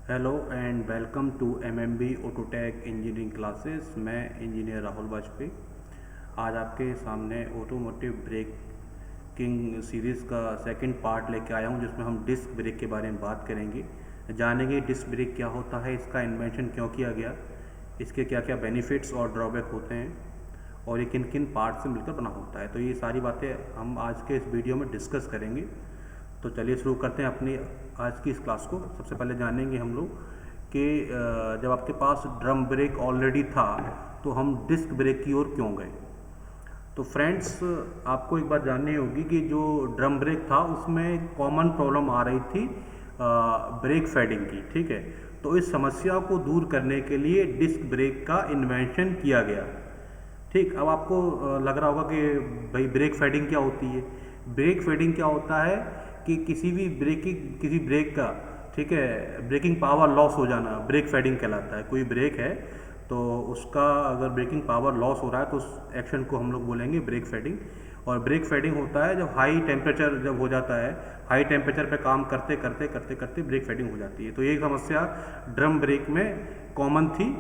Hello and welcome to MMB autotech engineering classes. मैं engineer Rahul Vajpayee आज आपके सामने ऑटोमोटिव ब्रेकिंग सीरीज़ का सेकंड पार्ट लेके आया हूं, जिसमें हम डिस्क ब्रेक के बारे में बात करेंगे। जानेंगे डिस्क ब्रेक क्या होता है, इसका इन्वेंशन क्यों किया गया, इसके क्या क्या बेनिफिट्स और ड्रॉबैक होते हैं और ये किन किन पार्ट से मिलकर बना होता है। तो ये सारी बातें हम आज के इस वीडियो में डिस्कस करेंगे। तो चलिए शुरू करते हैं अपनी आज की इस क्लास को। सबसे पहले जानेंगे हम लोग कि जब आपके पास ड्रम ब्रेक ऑलरेडी था तो हम डिस्क ब्रेक की ओर क्यों गए। तो फ्रेंड्स, आपको एक बात जाननी होगी कि जो ड्रम ब्रेक था उसमें कॉमन प्रॉब्लम आ रही थी ब्रेक फेडिंग की। ठीक है, तो इस समस्या को दूर करने के लिए डिस्क ब्रेक का इन्वेंशन किया गया। ठीक, अब आपको लग रहा होगा कि भाई ब्रेक फेडिंग क्या होती है। ब्रेक फेडिंग क्या होता है कि किसी ब्रेक का, ठीक है, ब्रेकिंग पावर लॉस हो जाना ब्रेक फेडिंग कहलाता है। कोई ब्रेक है तो उसका अगर ब्रेकिंग पावर लॉस हो रहा है तो उस एक्शन को हम लोग बोलेंगे ब्रेक फेडिंग। और ब्रेक फेडिंग होता है जब हाई टेम्परेचर जब हो जाता है, हाई टेम्परेचर पे काम करते करते करते करते ब्रेक फेडिंग हो जाती है। तो ये समस्या ड्रम ब्रेक में कॉमन थी,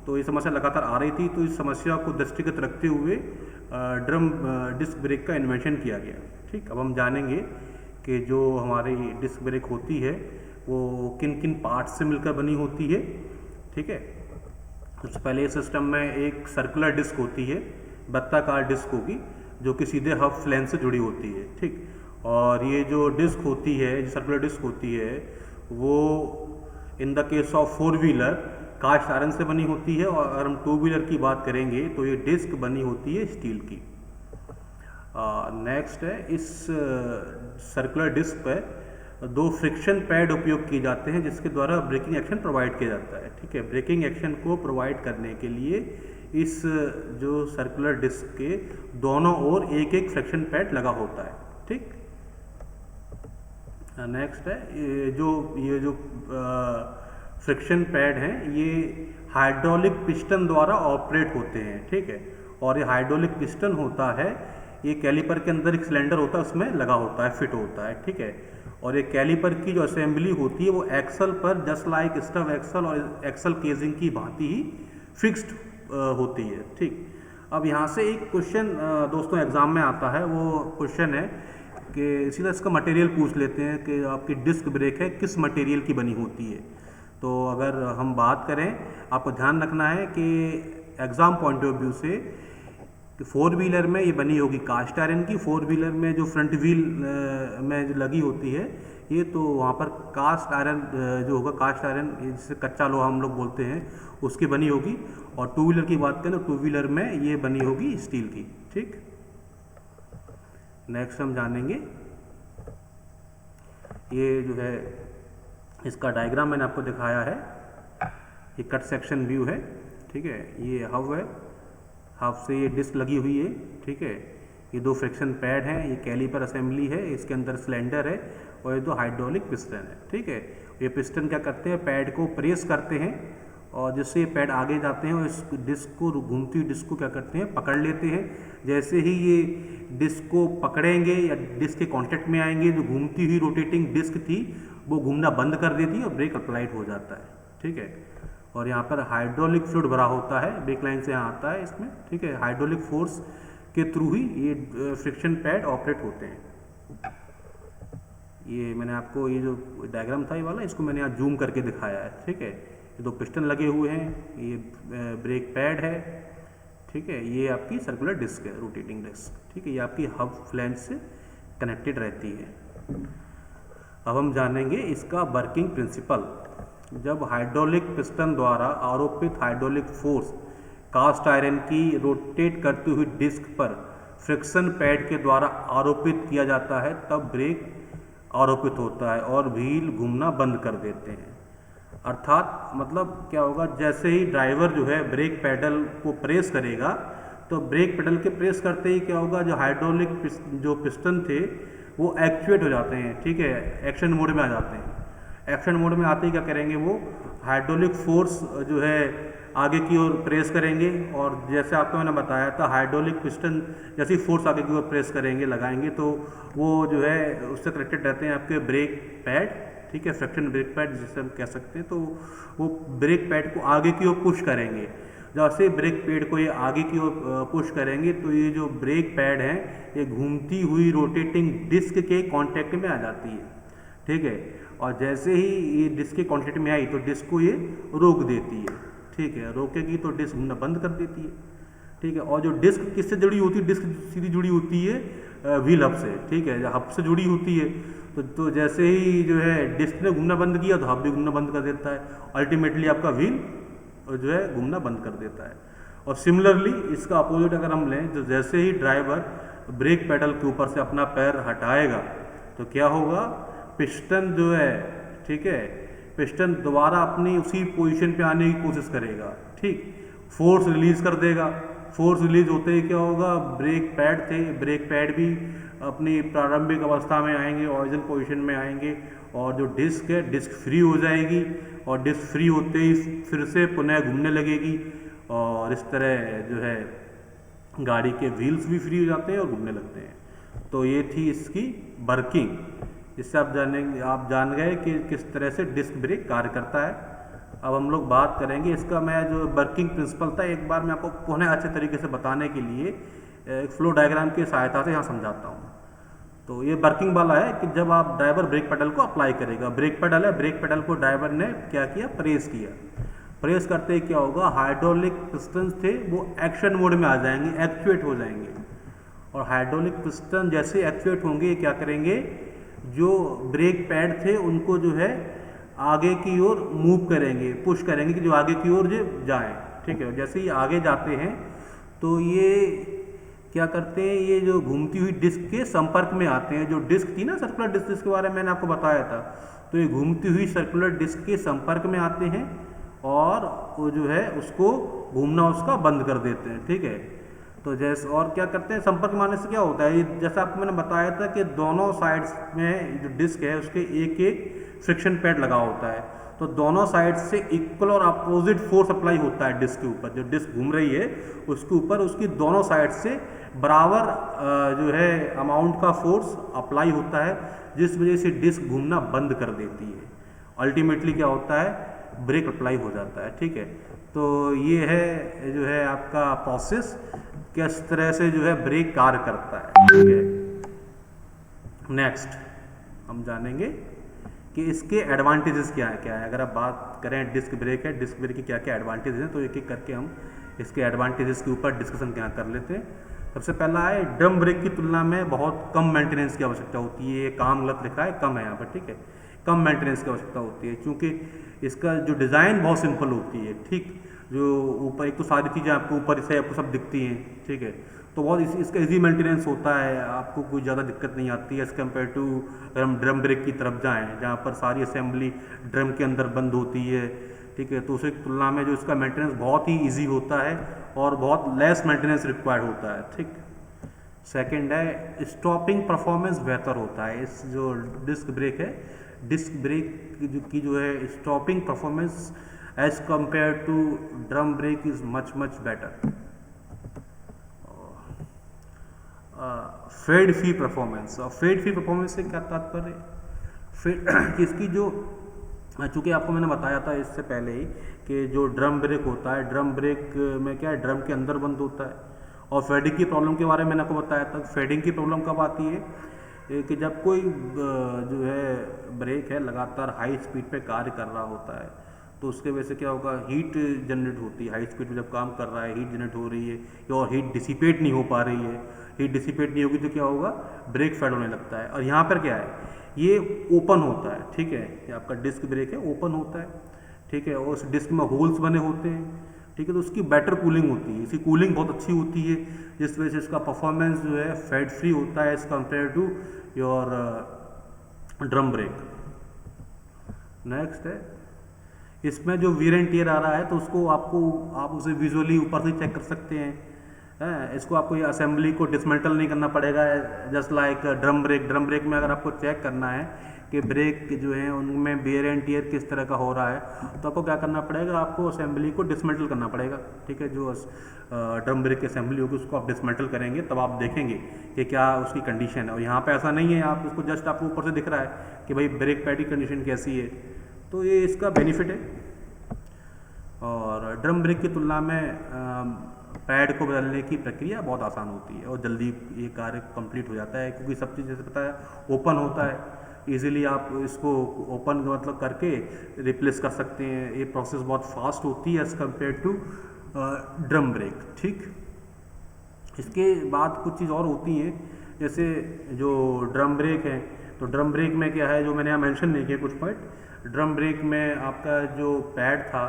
तो ये समस्या लगातार आ रही थी। तो इस समस्या को दृष्टिगत रखते हुए डिस्क ब्रेक का इन्वेंशन किया गया। ठीक, अब हम जानेंगे कि जो हमारी डिस्क ब्रेक होती है वो किन किन पार्ट्स से मिलकर बनी होती है। ठीक है, सबसे पहले इस सिस्टम में एक सर्कुलर डिस्क होती है, वृत्ताकार डिस्क होगी जो कि सीधे हब फ्लैन से जुड़ी होती है। ठीक, और ये जो डिस्क होती है, जो सर्कुलर डिस्क होती है, वो in the case of 4 wheeler cast iron से बनी होती है, और अगर हम 2 व्हीलर की बात करेंगे तो ये डिस्क बनी होती है स्टील की। नेक्स्ट है, इस सर्कुलर डिस्क पर 2 फ्रिक्शन पैड उपयोग किए जाते हैं जिसके द्वारा ब्रेकिंग एक्शन प्रोवाइड किया जाता है। ठीक है, ब्रेकिंग एक्शन को प्रोवाइड करने के लिए इस जो सर्कुलर डिस्क के दोनों ओर एक एक फ्रिक्शन पैड लगा होता है। ठीक, नेक्स्ट है, ये जो फ्रिक्शन पैड हैं ये हाइड्रोलिक पिस्टन द्वारा ऑपरेट होते हैं। ठीक है, और ये हाइड्रोलिक पिस्टन होता है, ये कैलिपर के अंदर एक सिलेंडर होता है, उसमें लगा होता है, फिट होता है। ठीक है, और ये कैलिपर की जो असेंबली होती है वो एक्सल पर जस्ट लाइक स्टब एक्सल और एक्सल केजिंग की भांति ही फिक्स्ड होती है। ठीक, अब यहाँ से एक क्वेश्चन दोस्तों एग्जाम में आता है, वो क्वेश्चन है कि सीधा इसका मटेरियल पूछ लेते हैं कि आपकी डिस्क ब्रेक है किस मटेरियल की बनी होती है। तो अगर हम बात करें, आपको ध्यान रखना है कि एग्ज़ाम पॉइंट ऑफ व्यू से कि 4 व्हीलर में ये बनी होगी कास्ट आयरन की। 4 व्हीलर में जो फ्रंट व्हील में जो लगी होती है ये, तो वहाँ पर कास्ट आयरन जो होगा, कास्ट आयरन जिसे कच्चा लोहा हम लोग बोलते हैं, उसकी बनी होगी। और 2 व्हीलर की बात करें तो 2 व्हीलर में ये बनी होगी स्टील की। ठीक, नेक्स्ट हम जानेंगे, ये जो है इसका डायग्राम मैंने आपको दिखाया है, ये कट सेक्शन व्यू है। ठीक है, ये हब है, हब से ये डिस्क लगी हुई है। ठीक है, ये 2 फ्रिक्शन पैड हैं, ये कैलिपर असेंबली है, इसके अंदर सिलेंडर है, और ये 2 हाइड्रोलिक पिस्टन है। ठीक है, ये पिस्टन क्या करते हैं, पैड को प्रेस करते हैं और जिससे ये पैड आगे जाते हैं और इस डिस्क को, घूमती हुई डिस्क को क्या करते हैं, पकड़ लेते हैं। जैसे ही ये डिस्क को पकड़ेंगे या डिस्क के कांटेक्ट में आएंगे, जो घूमती हुई रोटेटिंग डिस्क थी वो घूमना बंद कर देती है और ब्रेक अप्लाइड हो जाता है। ठीक है, और यहाँ पर हाइड्रोलिक फ्लूइड भरा होता है, ब्रेक लाइन से यहाँ आता है इसमें। ठीक है, हाइड्रोलिक फोर्स के थ्रू ही ये फ्रिक्शन पैड ऑपरेट होते हैं। ये मैंने आपको, ये जो डायग्राम था ये वाला, इसको मैंने यहाँ जूम करके दिखाया है। ठीक है, ये 2 पिस्टन लगे हुए हैं, ये ब्रेक पैड है। ठीक है, ये आपकी सर्कुलर डिस्क है, रोटेटिंग डिस्क। ठीक है, ये आपकी हब फ्लैंज से कनेक्टेड रहती है। अब हम जानेंगे इसका वर्किंग प्रिंसिपल। जब हाइड्रोलिक पिस्टन द्वारा आरोपित हाइड्रोलिक फोर्स कास्ट आयरन की रोटेट करती हुई डिस्क पर फ्रिक्शन पैड के द्वारा आरोपित किया जाता है, तब ब्रेक आरोपित होता है और व्हील घूमना बंद कर देते हैं। अर्थात मतलब क्या होगा, जैसे ही ड्राइवर जो है ब्रेक पैडल को प्रेस करेगा तो ब्रेक पैडल के प्रेस करते ही क्या होगा, जो हाइड्रोलिक जो पिस्टन थे वो एक्चुएट हो जाते हैं। ठीक है, एक्शन मोड में आ जाते हैं। एक्शन मोड में आते ही क्या करेंगे, वो हाइड्रोलिक फोर्स जो है आगे की ओर प्रेस करेंगे, और जैसे आपको मैंने बताया था हाइड्रोलिक पिस्टन जैसी फोर्स आगे की ओर प्रेस करेंगे, लगाएंगे, तो वो जो है उससे कनेक्टेड रहते हैं आपके ब्रेक पैड ठीक है, फ्रिक्शन ब्रेक पैड जिसे हम कह सकते हैं, तो वो ब्रेक पैड को आगे की ओर पुश करेंगे। जैसे ब्रेक पैड को ये आगे की ओर पुश करेंगे तो ये जो ब्रेक पैड है ये घूमती हुई रोटेटिंग डिस्क के कांटेक्ट में आ जाती है, ठीक है। और जैसे ही ये डिस्क के कांटेक्ट में आई तो डिस्क को ये रोक देती है, ठीक है। रोकेगी तो डिस्क घूमना बंद कर देती है, ठीक है। और जो डिस्क किससे जुड़ी होती है, डिस्क सीधी जुड़ी होती है व्हील हब से, ठीक है। हब से जुड़ी होती है तो जैसे ही जो है डिस्क ने घूमना बंद किया तो हब भी घूमना बंद कर देता है, अल्टीमेटली आपका व्हील जो है घूमना बंद कर देता है। और सिमिलरली इसका अपोजिट अगर हम लें तो जैसे ही ड्राइवर ब्रेक पेडल के ऊपर से अपना पैर हटाएगा तो क्या होगा, पिस्टन जो है, ठीक है, पिस्टन दोबारा अपनी उसी पोजीशन पे आने की कोशिश करेगा, ठीक। फोर्स रिलीज कर देगा, फोर्स रिलीज होते ही क्या होगा, ब्रेक पैड थे, ब्रेक पैड भी अपनी प्रारंभिक अवस्था में आएंगे, ओरिजिनल पोजीशन में आएंगे, और जो डिस्क है डिस्क फ्री हो जाएगी, और डिस्क फ्री होते ही फिर से पुनः घूमने लगेगी, और इस तरह जो है गाड़ी के व्हील्स भी फ्री हो जाते हैं और घूमने लगते हैं। तो ये थी इसकी वर्किंग। इससे आप जान गए कि किस तरह से डिस्क ब्रेक कार्य करता है। अब हम लोग बात करेंगे इसका, मैं जो वर्किंग प्रिंसिपल था एक बार मैं आपको पुनः अच्छे तरीके से बताने के लिए एक फ्लो डायग्राम की सहायता से यहाँ समझाता हूँ। तो ये वर्किंग वाला है कि जब आप ड्राइवर ब्रेक पेडल को अप्लाई करेगा, ब्रेक पेडल है, ब्रेक पेडल को ड्राइवर ने क्या किया, प्रेस किया। प्रेस करते ही क्या होगा, हाइड्रोलिक पिस्टन थे वो एक्शन मोड में आ जाएंगे, एक्चुएट हो जाएंगे। और हाइड्रोलिक पिस्टन जैसे एक्चुएट होंगे ये क्या करेंगे, जो ब्रेक पैड थे उनको जो है आगे की ओर मूव करेंगे, पुश करेंगे कि जो आगे की ओर जो जाए, ठीक है। जैसे ही आगे जाते हैं तो ये क्या करते हैं, ये जो घूमती हुई डिस्क के संपर्क में आते हैं। जो डिस्क थी ना, सर्कुलर डिस्क, जिसके बारे में मैंने आपको बताया था, तो ये घूमती हुई सर्कुलर डिस्क के संपर्क में आते हैं और वो जो है उसको घूमना उसका बंद कर देते हैं, ठीक है। तो जैसे और क्या करते हैं, संपर्क में आने से क्या होता है, जैसा आपको मैंने बताया था कि दोनों साइड्स में जो डिस्क है उसके एक एक फ्रिक्शन पैड लगा होता है, तो दोनों साइड से इक्वल और अपोजिट फोर्स अप्लाई होता है डिस्क के ऊपर। जो डिस्क घूम रही है उसके ऊपर उसकी दोनों साइड से बराबर जो है अमाउंट का फोर्स अप्लाई होता है, जिस वजह से डिस्क घूमना बंद कर देती है। अल्टीमेटली क्या होता है, ब्रेक अप्लाई हो जाता है, ठीक है। तो ये है जो है आपका प्रोसेस, किस तरह से जो है ब्रेक कार्य करता है, ठीक है। नेक्स्ट हम जानेंगे कि इसके एडवांटेजेस क्या है। अगर आप बात करें डिस्क ब्रेक है, डिस्क ब्रेक की क्या क्या एडवांटेजेस हैं, तो एक एक करके हम इसके एडवांटेजेस के ऊपर डिस्कशन क्या कर लेते हैं। सबसे पहला है, ड्रम ब्रेक की तुलना में बहुत कम मेंटेनेंस की आवश्यकता होती है। ये काम गलत लिखा है, कम है यहाँ पर, ठीक है। कम मेंटेनेंस की आवश्यकता होती है क्योंकि इसका जो डिज़ाइन बहुत सिंपल होती है, ठीक। जो ऊपर एक तो सारी चीज़ें आपको ऊपर से आपको सब दिखती हैं, ठीक है। तो बहुत इसका इजी मेंटेनेंस होता है, आपको कोई ज़्यादा दिक्कत नहीं आती है एज़ कम्पेयर टू अगर हम ड्रम ब्रेक की तरफ जाएँ, जहाँ पर सारी असेंबली ड्रम के अंदर बंद होती है, ठीक है। तो उसकी तुलना में जो इसका मेंटेनेंस बहुत ही ईजी होता है और बहुत लेस मेंटेनेंस रिक्वायर्ड होता है, ठीक। सेकंड है, स्टॉपिंग परफॉर्मेंस बेहतर होता है। इस जो डिस्क ब्रेक है, डिस्क ब्रेक की जो है stopping performance as compared to drum brake is much better. Fade free performance, और फेड फ्री परफॉर्मेंस से क्या तात्पर्य, फेड इसकी जो, चूँकि आपको मैंने बताया था इससे पहले ही कि जो ड्रम ब्रेक होता है, ड्रम ब्रेक में क्या है, ड्रम के अंदर बंद होता है। और फेडिंग की प्रॉब्लम के बारे में मैंने आपको बताया था। फेडिंग की प्रॉब्लम कब आती है कि जब कोई जो है ब्रेक है लगातार हाई स्पीड पे कार्य कर रहा होता है, तो उसके वजह से क्या होगा, हीट जनरेट होती है। हाई स्पीड पे जब काम कर रहा है हीट जनरेट हो रही है और हीट डिसिपेट नहीं हो पा रही है। हीट डिसिपेट नहीं होगी तो क्या होगा, ब्रेक फेड होने लगता है। और यहाँ पर क्या है, ये ओपन होता है, ठीक है। ये आपका डिस्क ब्रेक है, ओपन होता है, ठीक है। और उस डिस्क में होल्स बने होते हैं, ठीक है। तो उसकी बेटर कूलिंग होती है, इसकी कूलिंग बहुत अच्छी होती है, जिस वजह से इसका परफॉर्मेंस जो है फेड फ्री होता है as compared to your drum brake. Next है, इसमें जो वीर एंड टियर आ रहा है तो उसको आप उसे विजुअली ऊपर से चेक कर सकते हैं। है। इसको आपको ये असेंबली को डिसमेंटल नहीं करना पड़ेगा, जस्ट लाइक ड्रम ब्रेक में अगर आपको चेक करना है कि ब्रेक जो है उनमें वेयर एंड टियर किस तरह का हो रहा है, तो आपको क्या करना पड़ेगा, आपको असेंबली को डिसमेंटल करना पड़ेगा। ठीक है, जो ड्रम ब्रेक की असेंबली होगी उसको आप डिसमेंटल करेंगे, तब आप देखेंगे कि क्या उसकी कंडीशन है। और यहाँ पे ऐसा नहीं है, आप उसको जस्ट आपको ऊपर से दिख रहा है कि भाई ब्रेक पैड की कंडीशन कैसी है, तो ये इसका बेनिफिट है। और ड्रम ब्रेक की तुलना में पैड को बदलने की प्रक्रिया बहुत आसान होती है और जल्दी ये कार्य कंप्लीट हो जाता है, क्योंकि सब चीज़ जैसे पता है ओपन होता है, इजीली आप इसको ओपन मतलब करके रिप्लेस कर सकते हैं। ये प्रोसेस बहुत फास्ट होती है as compared to drum brake. ठीक, इसके बाद कुछ चीज़ और होती हैं, जैसे जो ड्रम ब्रेक है, तो ड्रम ब्रेक में क्या है, जो मैंने यहाँ मेंशन नहीं किया कुछ पॉइंट। ड्रम ब्रेक में आपका जो पैड था,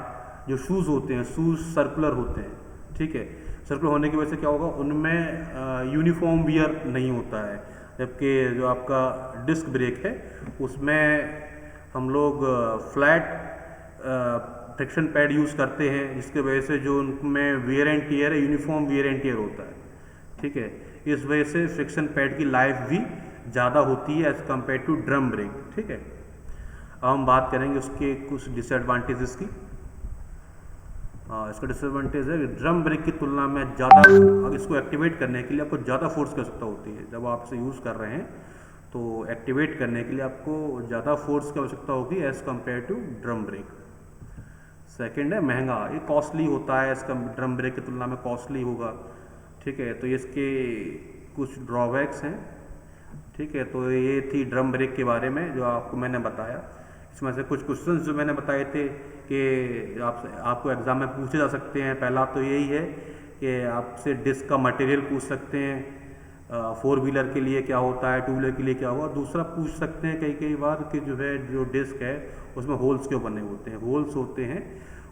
जो शूज़ होते हैं, शूज़ सर्कुलर होते हैं। ठीक है, सर्कुलर होने की वजह से क्या होगा, उनमें यूनिफॉर्म वियर नहीं होता है, जबकि जो आपका डिस्क ब्रेक है उसमें हम लोग फ्लैट फ्रिक्शन पैड यूज़ करते हैं, जिसके वजह से जो उनमें वियर एंड टियर है, यूनिफॉर्म वियर एंड टियर होता है। ठीक है, इस वजह से फ्रिक्शन पैड की लाइफ भी ज़्यादा होती है as compared to drum brake. ठीक है, अब हम बात करेंगे उसके कुछ डिसएडवांटेजेस की। इसका डिसएडवांटेज है ड्रम ब्रेक की तुलना में ज़्यादा, इसको एक्टिवेट करने के लिए आपको ज़्यादा फोर्स की आवश्यकता होती है। जब आप इसे यूज़ कर रहे हैं तो एक्टिवेट करने के लिए आपको ज़्यादा फोर्स की आवश्यकता होगी as compared to drum brake. Second है महंगा, ये कॉस्टली होता है, इसका ड्रम ब्रेक की तुलना में कॉस्टली होगा। ठीक है, तो इसके कुछ ड्रॉबैक्स हैं। ठीक है, तो ये थी ड्रम ब्रेक के बारे में जो आपको मैंने बताया। इसमें से कुछ क्वेश्चंस जो मैंने बताए थे कि आपको एग्ज़ाम में पूछे जा सकते हैं। पहला तो यही है कि आपसे डिस्क का मटेरियल पूछ सकते हैं, 4 व्हीलर के लिए क्या होता है, 2 व्हीलर के लिए क्या होगा। दूसरा पूछ सकते हैं कई बार कि जो है जो डिस्क है उसमें होल्स क्यों बने होते हैं। होल्स होते हैं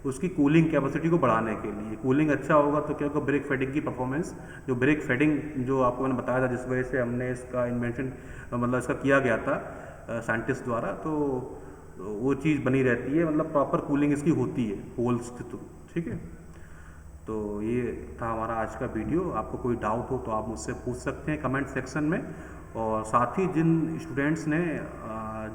उसकी कूलिंग कैपेसिटी को बढ़ाने के लिए। कूलिंग अच्छा होगा तो क्या होगा, ब्रेक फेडिंग की परफॉर्मेंस, जो ब्रेक फेडिंग जो आपको मैंने बताया था, जिस वजह से हमने इसका इन्वेंशन मतलब इसका किया गया था साइंटिस्ट द्वारा, तो वो चीज़ बनी रहती है, मतलब प्रॉपर कूलिंग इसकी होती है होल्स के थ्रू। ठीक है, तो ये था हमारा आज का वीडियो। आपको कोई डाउट हो तो आप मुझसे पूछ सकते हैं कमेंट सेक्शन में। और साथ ही जिन स्टूडेंट्स ने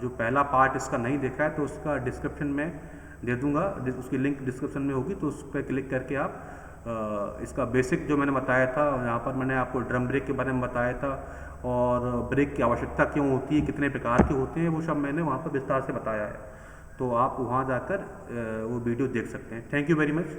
जो पहला पार्ट इसका नहीं देखा है तो उसका डिस्क्रिप्शन में दे दूंगा, उसकी लिंक डिस्क्रिप्शन में होगी, तो उस पर क्लिक करके आप इसका बेसिक जो मैंने बताया था, यहाँ पर मैंने आपको ड्रम ब्रेक के बारे में बताया था और ब्रेक की आवश्यकता क्यों होती है, कितने प्रकार के होते हैं, वो सब मैंने वहाँ पर विस्तार से बताया है। तो आप वहाँ जाकर वो वीडियो देख सकते हैं। Thank you very much.